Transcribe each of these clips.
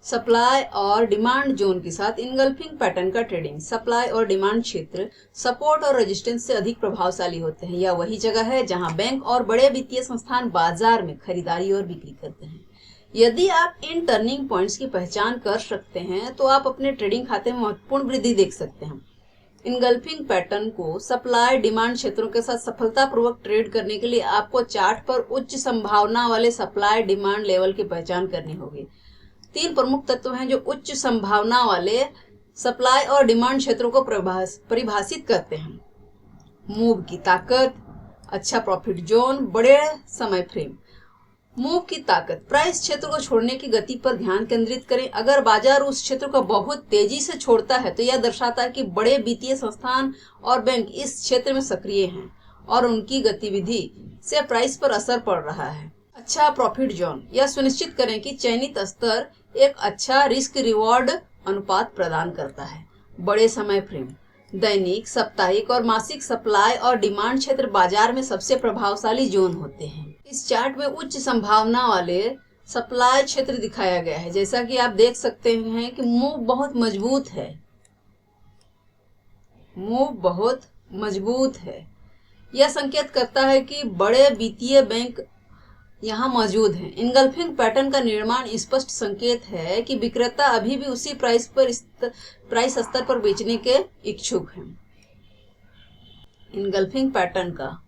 Supply और demand zone के साथ इनगल्फिंग पैटर्न का ट्रेडिंग। सप्लाई और डिमांड क्षेत्र सपोर्ट और रेजिस्टेंस से अधिक प्रभावशाली होते हैं। यह वही जगह है जहां बैंक और बड़े वित्तीय संस्थान बाजार में खरीदारी और बिक्री करते हैं। यदि आप इन टर्निंग पॉइंट्स की पहचान कर सकते हैं तो आप अपने ट्रेडिंग खाते में महत्वपूर्ण वृद्धि देख सकते हैं। इनगल्फिंग पैटर्न को सप्लाई डिमांड क्षेत्रों के साथ सफलतापूर्वक ट्रेड करने के लिए आपको चार्ट पर उच्च संभावना वाले सप्लाई डिमांड लेवल की पहचान करनी होगी। 3 प्रमुख तत्व हैं जो उच्च संभावना वाले सप्लाई और डिमांड क्षेत्रों को परिभाषित करते हैं। मूव की ताकत, अच्छा प्रॉफिट जोन, बड़े समय फ्रेम। मूव की ताकत, प्राइस क्षेत्र को छोड़ने की गति पर ध्यान केंद्रित करें। अगर बाजार उस क्षेत्र को बहुत तेजी से छोड़ता है तो यह दर्शाता है कि बड़े वित्तीय संस्थान और बैंक इस क्षेत्र में सक्रिय हैं और उनकी गतिविधि से प्राइस पर असर पड़ रहा है। अच्छा प्रॉफिट जोन, यह सुनिश्चित करें कि चयनित स्तर एक अच्छा रिस्क रिवॉर्ड अनुपात प्रदान करता है। बड़े समय फ्रेम, दैनिक, साप्ताहिक और मासिक सप्लाई और डिमांड क्षेत्र बाजार में सबसे प्रभावशाली जोन होते हैं। इस चार्ट में उच्च संभावना वाले सप्लाई क्षेत्र दिखाया गया है। जैसा कि आप देख सकते हैं कि मूव बहुत मजबूत है। मूव बहुत मजबूत है। यह संकेत करता है कि बड़े वित्तीय बैंक यहाँ मौजूद हैं। इनगल्फिंग पैटर्न का निर्माण स्पष्ट संकेत है कि विक्रेता अभी भी उसी प्राइस स्तर पर बेचने के इच्छुक हैं। इनगल्फिंग पैटर्न का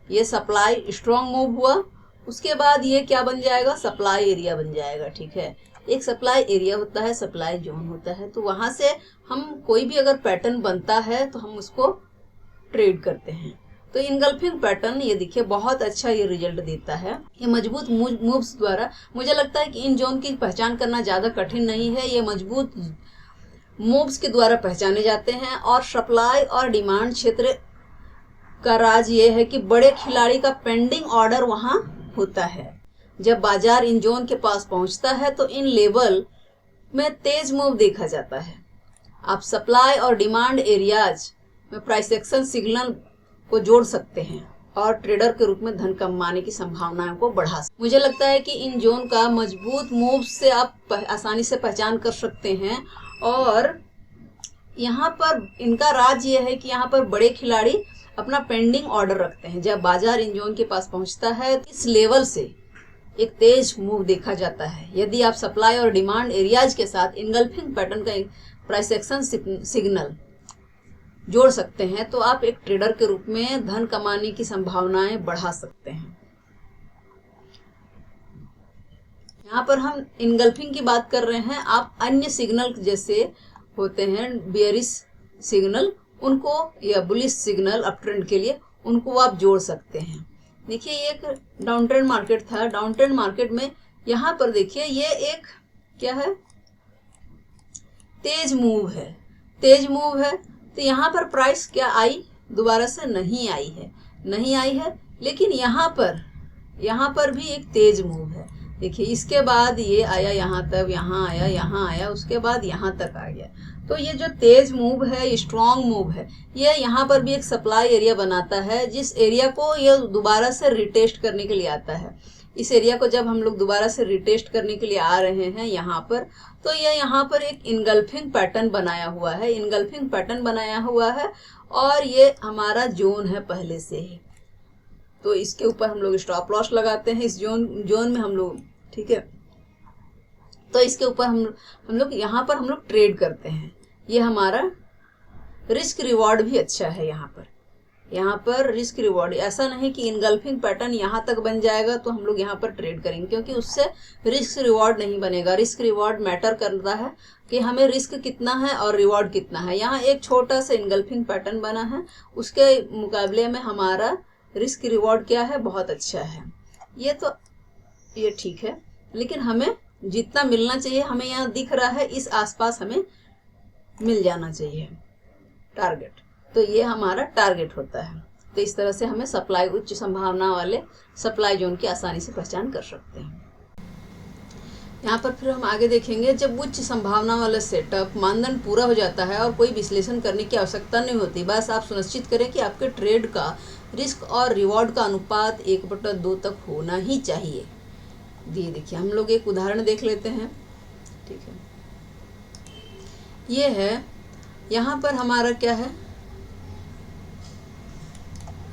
ये सप्लाई स्ट्रॉन्ग मूव हुआ, उसके बाद ये क्या बन जाएगा, सप्लाई एरिया बन जाएगा। ठीक है, एक सप्लाई एरिया होता है, सप्लाई जोन होता है, तो वहां से हम कोई भी अगर पैटर्न बनता है तो हम उसको ट्रेड करते हैं। तो इनगल्फिंग पैटर्न ये देखिए बहुत अच्छा ये रिजल्ट देता है। ये मजबूत मूव्स द्वारा, मुझे लगता है कि इन जोन की पहचान करना ज़्यादा कठिन नहीं है। ये मजबूत मूव्स के द्वारा पहचाने जाते हैं। और सप्लाई और डिमांड क्षेत्र का राज ये है कि बड़े खिलाड़ी का पेंडिंग ऑर्डर वहाँ होता है। जब बाजार इन जोन के पास पहुँचता है तो इन लेवल में तेज मूव देखा जाता है। आप सप्लाई और डिमांड एरियाज में प्राइस एक्शन सिग्नल को जोड़ सकते हैं और ट्रेडर के रूप में धन कमाने की संभावनाओं को बढ़ा सकते हैं। मुझे लगता है कि इन जोन का मजबूत मूव से आप आसानी से पहचान कर सकते हैं। और यहाँ पर इनका राज ये है कि यहाँ पर बड़े खिलाड़ी अपना पेंडिंग ऑर्डर रखते हैं। जब बाजार इन जोन के पास पहुँचता है तो इस लेवल से एक तेज मूव देखा जाता है। यदि आप सप्लाई और डिमांड एरियाज के साथ इनगल्फिंग पैटर्न का प्राइस एक्शन सिग्नल जोड़ सकते हैं तो आप एक ट्रेडर के रूप में धन कमाने की संभावनाएं बढ़ा सकते हैं। यहाँ पर हम इनगल्फिंग की बात कर रहे हैं। आप अन्य सिग्नल जैसे होते हैं बेयरिश सिग्नल, उनको या बुलिश सिग्नल अप ट्रेंड के लिए, उनको आप जोड़ सकते हैं। देखिए ये एक डाउन ट्रेंड मार्केट था। डाउन ट्रेंड मार्केट में यहाँ पर देखिए ये एक क्या है, तेज मूव है। तेज मूव है तो यहाँ पर प्राइस क्या आई, दोबारा से नहीं आई है, लेकिन यहाँ पर भी एक तेज मूव है। देखिए इसके बाद ये आया यहाँ तक, यहाँ आया, उसके बाद यहाँ तक आ गया। तो ये जो तेज मूव है, स्ट्रॉन्ग मूव है, ये यहाँ पर भी एक सप्लाई एरिया बनाता है, जिस एरिया को ये दोबारा से रिटेस्ट करने के लिए आता है। इस एरिया को जब हम लोग दोबारा से रिटेस्ट करने के लिए आ रहे हैं यहाँ पर, तो ये यहाँ पर एक इनगल्फिंग पैटर्न बनाया हुआ है और ये हमारा जोन है पहले से ही। तो इसके ऊपर हम लोग स्टॉप लॉस लगाते हैं। इस जोन में हम लोग, ठीक है, तो इसके ऊपर हम लोग यहाँ पर हम लोग ट्रेड करते हैं। ये हमारा रिस्क रिवॉर्ड भी अच्छा है। यहाँ पर रिस्क रिवॉर्ड ऐसा नहीं कि इनगल्फिंग पैटर्न यहाँ तक बन जाएगा तो हम लोग यहाँ पर ट्रेड करेंगे, क्योंकि उससे रिस्क रिवॉर्ड नहीं बनेगा। रिस्क रिवॉर्ड मैटर करता है कि हमें रिस्क कितना है और रिवॉर्ड कितना है। यहाँ एक छोटा सा इनगल्फिंग पैटर्न बना है, उसके मुकाबले में हमारा रिस्क रिवॉर्ड क्या है, बहुत अच्छा है। ये ठीक है, लेकिन हमें जितना मिलना चाहिए, हमें यहाँ दिख रहा है इस आसपास हमें मिल जाना चाहिए टारगेट। तो ये हमारा टारगेट होता है। तो इस तरह से हमें सप्लाई, उच्च संभावना वाले सप्लाई जोन की आसानी से पहचान कर सकते हैं। यहाँ पर फिर हम आगे देखेंगे, जब उच्च संभावना वाला सेटअप मानदंड पूरा हो जाता है और कोई विश्लेषण करने की आवश्यकता नहीं होती, बस आप सुनिश्चित करें कि आपके ट्रेड का रिस्क और रिवॉर्ड का अनुपात 1/2 तक होना ही चाहिए। ये देखिए हम लोग एक उदाहरण देख लेते हैं। ठीक है, ये है। यहाँ पर हमारा क्या है,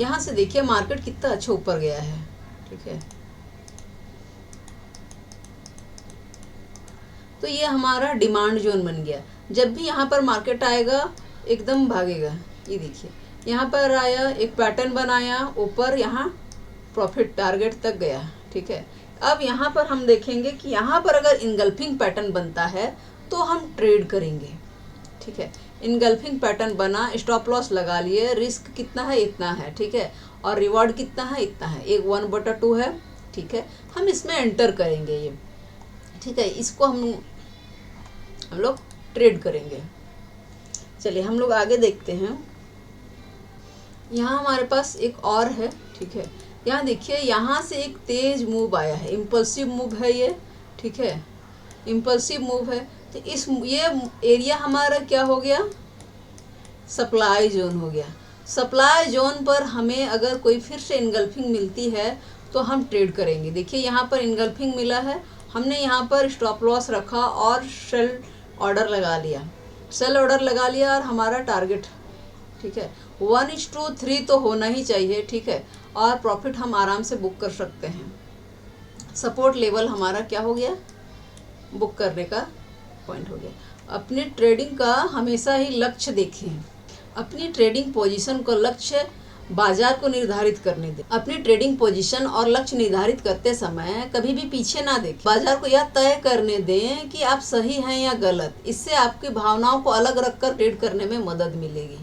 यहाँ से देखिए मार्केट कितना अच्छा ऊपर गया है, ठीक है। तो ये हमारा डिमांड जोन बन गया। जब भी यहाँ पर मार्केट आएगा एकदम भागेगा। ये देखिए यहाँ पर आया, एक पैटर्न बनाया ऊपर, यहाँ प्रॉफिट टारगेट तक गया, ठीक है। अब यहाँ पर हम देखेंगे कि यहाँ पर अगर इनगल्फिंग पैटर्न बनता है तो हम ट्रेड करेंगे, ठीक है। इनगल्फिंग पैटर्न बना, स्टॉप लॉस लगा लिए, रिस्क कितना है, इतना है, ठीक है, और रिवॉर्ड कितना है, इतना है, एक 1/2 है, ठीक है। हम इसमें एंटर करेंगे ये, ठीक है। इसको हम लोग ट्रेड करेंगे। चलिए हम लोग आगे देखते हैं। यहाँ हमारे पास एक और है, ठीक है। यहाँ देखिए यहाँ से एक तेज मूव आया है, इम्पल्सिव मूव है ये, ठीक है, इम्पल्सिव मूव है। तो ये एरिया हमारा क्या हो गया, सप्लाई जोन हो गया। सप्लाई जोन पर हमें अगर कोई फिर से इनगल्फिंग मिलती है तो हम ट्रेड करेंगे। देखिए यहाँ पर इनगल्फिंग मिला है, हमने यहाँ पर स्टॉप लॉस रखा और सेल ऑर्डर लगा लिया, सेल ऑर्डर लगा लिया और हमारा टारगेट, ठीक है, 1:3 तो होना ही चाहिए, ठीक है, और प्रॉफिट हम आराम से बुक कर सकते हैं। सपोर्ट लेवल हमारा क्या हो गया, बुक करने का पॉइंट हो गया। अपनी ट्रेडिंग का हमेशा ही लक्ष्य देखें, अपनी ट्रेडिंग पोजीशन को लक्ष्य बाजार को निर्धारित करने दें। अपनी ट्रेडिंग पोजीशन और लक्ष्य निर्धारित करते समय कभी भी पीछे ना देखें। बाजार को यह तय करने दें कि आप सही हैं या गलत। इससे आपकी भावनाओं को अलग रखकर ट्रेड करने में मदद मिलेगी।